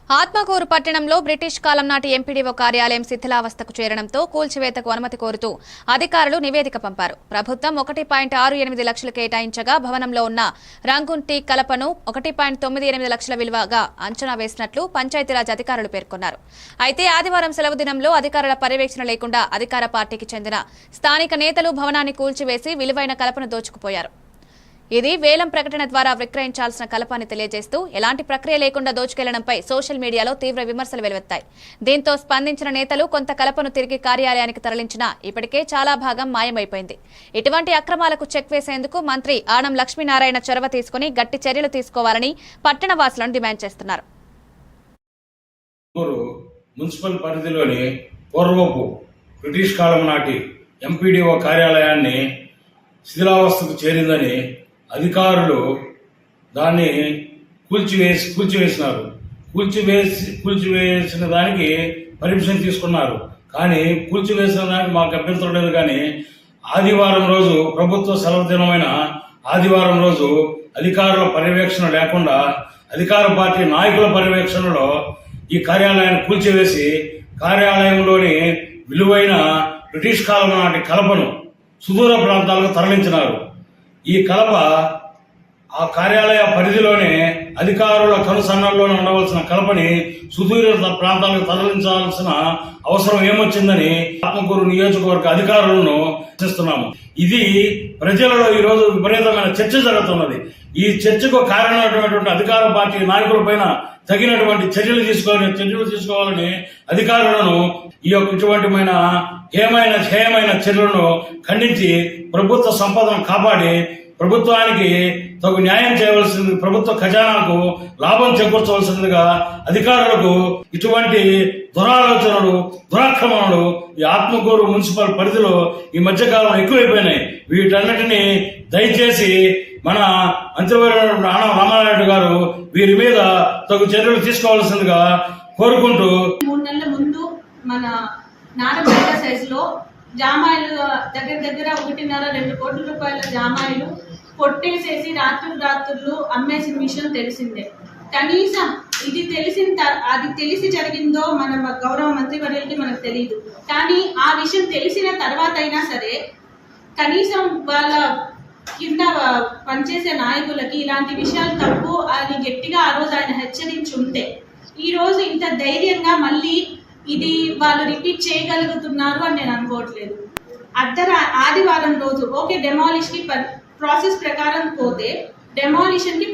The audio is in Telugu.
ఆత్మకూరు పట్టణంలో బ్రిటిష్ కాలం నాటి ఎంపీడీఓ కార్యాలయం శిథిలావస్థకు చేరడంతో కూల్చివేతకు అనుమతి కోరుతూ అధికారులు నివేదిక పంపారు. ప్రభుత్వం 1.68 లక్షలు కేటాయించగా భవనంలో ఉన్న రంగున్ టీ కలపను 1.98 లక్షల విలువగా అంచనా వేసినట్లు పంచాయతీరాజ్ అధికారులు పేర్కొన్నారు. అయితే ఆదివారం సెలవు దినంలో అధికారుల పర్యవేక్షణ లేకుండా అధికార పార్టీకి చెందిన స్థానిక నేతలు భవనాన్ని కూల్చివేసి విలువైన కలపను దోచుకుపోయారు. ఇది వేలం ప్రకటన ద్వారా విక్రయించాల్సిన కలపాన్ని తెలియజేస్తూ ఎలాంటి ప్రక్రియ లేకుండా దోచుకెళ్లడంపై సోషల్ మీడియాలో తీవ్ర విమర్శలు వెలువెత్తాయి. దీంతో స్పందించిన నేతలు కొంత కలపను తిరిగి కార్యాలయానికి తరలించినా ఇప్పటికే చాలా భాగం మాయమైపోయింది. ఇటువంటి అక్రమాలకు చెక్ వేసేందుకు మంత్రి ఆనం లక్ష్మీనారాయణ చొరవ తీసుకుని గట్టి చర్యలు తీసుకోవాలని పట్టణ వాసులను డిమాండ్ చేస్తున్నారు. మున్సిపల్ పరిధిలోని పూర్వపు బ్రిటిష్ కాలం నాటి ఎంపీడీఓ కార్యాలయాన్ని శిథిలావస్థకు చేరిందని అధికారులు దాన్ని కూల్చివేసినారు. కూల్చివేసిన దానికి పర్మిషన్ తీసుకున్నారు. కానీ కూల్చివేసిన దానికి మాకు అభ్యంతరం లేదు. కానీ ఆదివారం రోజు, ప్రభుత్వ సెలవు దినమైన ఆదివారం రోజు అధికారుల పర్యవేక్షణ లేకుండా అధికార పార్టీ నాయకుల పర్యవేక్షణలో ఈ కార్యాలయాన్ని కూల్చివేసి కార్యాలయంలోని విలువైన బ్రిటిష్ కాలం నాటి కలపను సుదూర ప్రాంతాలకు తరలించినారు. ఈ కలప ఆ కార్యాలయ పరిధిలోనే అధికారుల కనుసన్నల్లోనే ఉండవలసిన కలపని సుదూర ప్రాంతాలకు తరలించాల్సిన అవసరం ఏమొచ్చిందని ఆత్మకూరు నియోజకవర్గ అధికారులను ప్రశ్నిస్తున్నాము. ఇది ప్రజలలో ఈ రోజు విపరీతమైన చర్చ జరుగుతున్నది. ఈ చర్చకు కారణమైనటువంటి అధికార పార్టీ నాయకుల పైన తగినటువంటి చర్యలు తీసుకోవాలని అధికారులను ఇటువంటి హేయమైన చర్యలను ఖండించి ప్రభుత్వ సంపదను కాపాడి ప్రభుత్వానికి తగు న్యాయం చేయవలసింది, ప్రభుత్వ ఖజానాకు లాభం చేకూర్చవలసిందిగా అధికారులకు ఇటువంటి దురాలోచనలు, దురాక్రమణలు ఈ ఆత్మకూరు మున్సిపల్ పరిధిలో ఈ మధ్యకాలంలో ఎక్కువైపోయినాయి. వీటన్నిటినీ దయచేసి మన మంత్రివర్యులు ఆనం రామారాయుడు గారు వీరి మీద తగు చర్యలు తీసుకోవాల్సిందిగా కోరుకుంటూ 3 నెలల ముందు మన నారపేట సైజులో జామాయిలు దగ్గర 1.5-2 కోట్ల రూపాయల జామాయిలు కొట్టేసేసి రాత్రులు అమ్మేసిన విషయం తెలిసిందే. కనీసం అది తెలిసి జరిగిందో మన గౌరవ మంత్రివర్యులకి మనకు తెలియదు. కానీ ఆ విషయం తెలిసిన తర్వాత అయినా సరే కనీసం వాళ్ళ కింద పనిచేసే నాయకులకి ఇలాంటి విషయాలు తప్పు అని గట్టిగా ఆ రోజు ఆయన హెచ్చరించి ఉంటే ఈ రోజు ఇంత ధైర్యంగా మళ్ళీ ఇది వాళ్ళు రిపీట్ చేయగలుగుతున్నారు అని నేను అనుకోవట్లేదు. ఆదివారం రోజు ఓకే డెమాలిష్ కి ప్రాసెస్ ప్రకారం పోతే డెమాలిషన్ కి